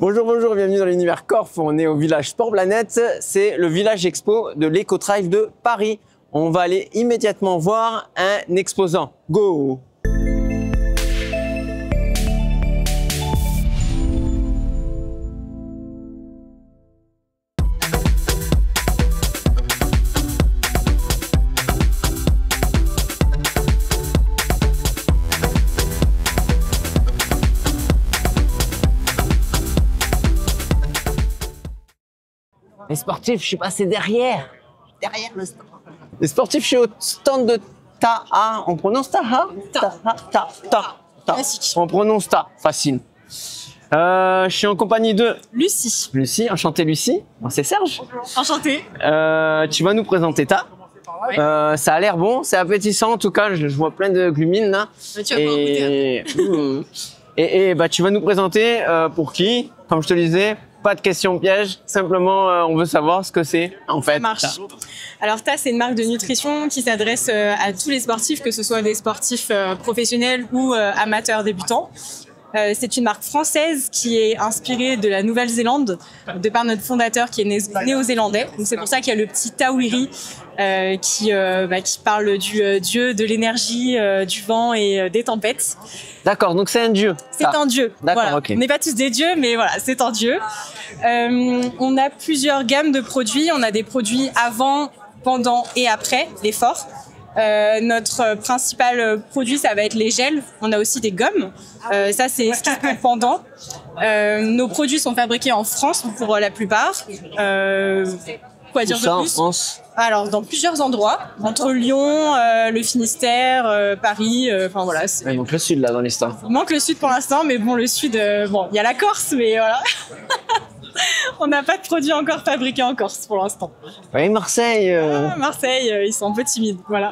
Bonjour, bonjour, bienvenue dans l'univers Corf. On est au village Sport Planète. C'est le village expo de l'Eco-Trail de Paris. On va aller immédiatement voir un exposant. Go! Les sportifs, je suis passé derrière le stand. Les sportifs, je suis au stand de Taha. On prononce Taha? Ta. Classique. On prononce Ta, facile. Je suis en compagnie de Lucie. Lucie, enchantée Lucie. Moi, c'est Serge. Enchantée. Tu vas nous présenter Ta. Ouais. Ça a l'air bon, c'est appétissant en tout cas. Je vois plein de glumines là. Mais tu vas pas en goûter. Et bah, tu vas nous présenter pour qui? Comme je te le disais. Pas de questions pièges, simplement on veut savoir ce que c'est en fait. Ça marche. Alors Ta, c'est une marque de nutrition qui s'adresse à tous les sportifs, que ce soit des sportifs professionnels ou amateurs débutants. C'est une marque française qui est inspirée de la Nouvelle-Zélande, de par notre fondateur qui est néo-zélandais. Donc c'est pour ça qu'il y a le petit Tawiri qui parle du dieu de l'énergie, du vent et des tempêtes. D'accord, donc c'est un dieu. C'est un dieu. D'accord, voilà. ok. On n'est pas tous des dieux, mais voilà, c'est un dieu. On a plusieurs gammes de produits. On a des produits avant, pendant et après l'effort. Notre principal produit, ça va être les gels. On a aussi des gommes. Ça, c'est ce qui se fait pendant. Nos produits sont fabriqués en France pour la plupart. Quoi dire ça, de en plus? France? Alors, dans plusieurs endroits, entre Lyon, le Finistère, Paris, enfin voilà. Il manque le sud là dans les stands. Il manque le sud pour l'instant, mais bon, le sud, bon, il y a la Corse, mais voilà. On n'a pas de produits encore fabriqués en Corse pour l'instant. Oui, Marseille. Marseille, ils sont un peu timides, voilà.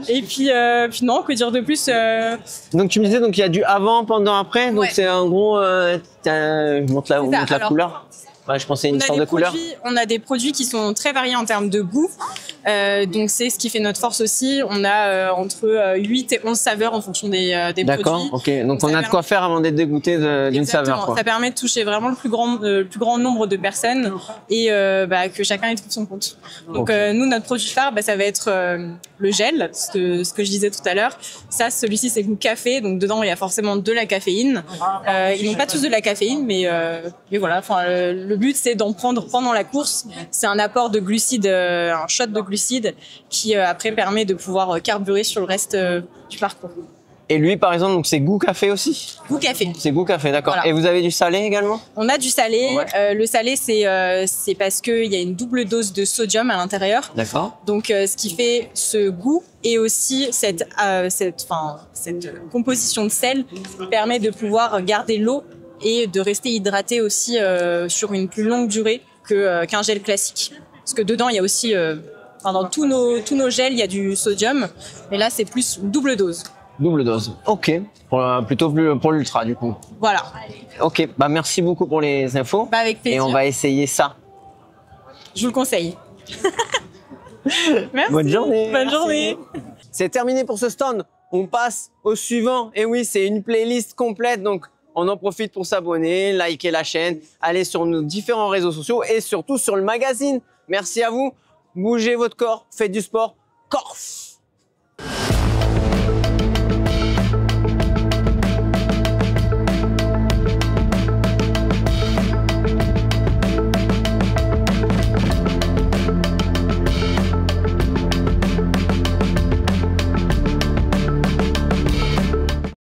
Et puis non, que dire de plus Donc tu me disais donc il y a du avant, pendant, après. Donc Ouais. c'est en gros, je monte la Alors, couleur. Ouais, je pensais une sorte de couleur. On a des produits qui sont très variés en termes de goût. Donc c'est ce qui fait notre force aussi. On a entre 8 et 11 saveurs en fonction des produits. D'accord, ok. Donc on a de quoi faire avant d'être dégoûté d'une saveur, quoi. Ça permet de toucher vraiment le plus grand nombre de personnes et que chacun y trouve son compte. Donc nous, notre produit phare, ça va être le gel, ce que je disais tout à l'heure. Ça, celui-ci, c'est goût café. Donc dedans, il y a forcément de la caféine. Ils n'ont pas tous de la caféine, mais voilà. Enfin, le but, c'est d'en prendre pendant la course. C'est un apport de glucides, un shot de glucides qui après permet de pouvoir carburer sur le reste du parcours. Et lui, par exemple, donc c'est goût café aussi? Goût café. C'est goût café, d'accord. Voilà. Et vous avez du salé également? On a du salé. Ouais. Le salé, c'est parce qu'il y a une double dose de sodium à l'intérieur. D'accord. Donc, ce qui fait ce goût et aussi cette composition de sel permet de pouvoir garder l'eau et de rester hydraté aussi sur une plus longue durée qu'un gel classique. Parce que dedans, il y a aussi, dans tous nos gels, il y a du sodium. Mais là, c'est plus une double dose. Double dose. Ok. Plutôt pour l'ultra, du coup. Voilà. Ok. Bah, merci beaucoup pour les infos. Avec plaisir. Et on va essayer ça. Je vous le conseille. Merci. Bonne journée. Bonne journée. C'est terminé pour ce stand. On passe au suivant. Et oui, c'est une playlist complète. Donc, on en profite pour s'abonner, liker la chaîne, aller sur nos différents réseaux sociaux et surtout sur le magazine. Merci à vous. Bougez votre corps, faites du sport. Corf!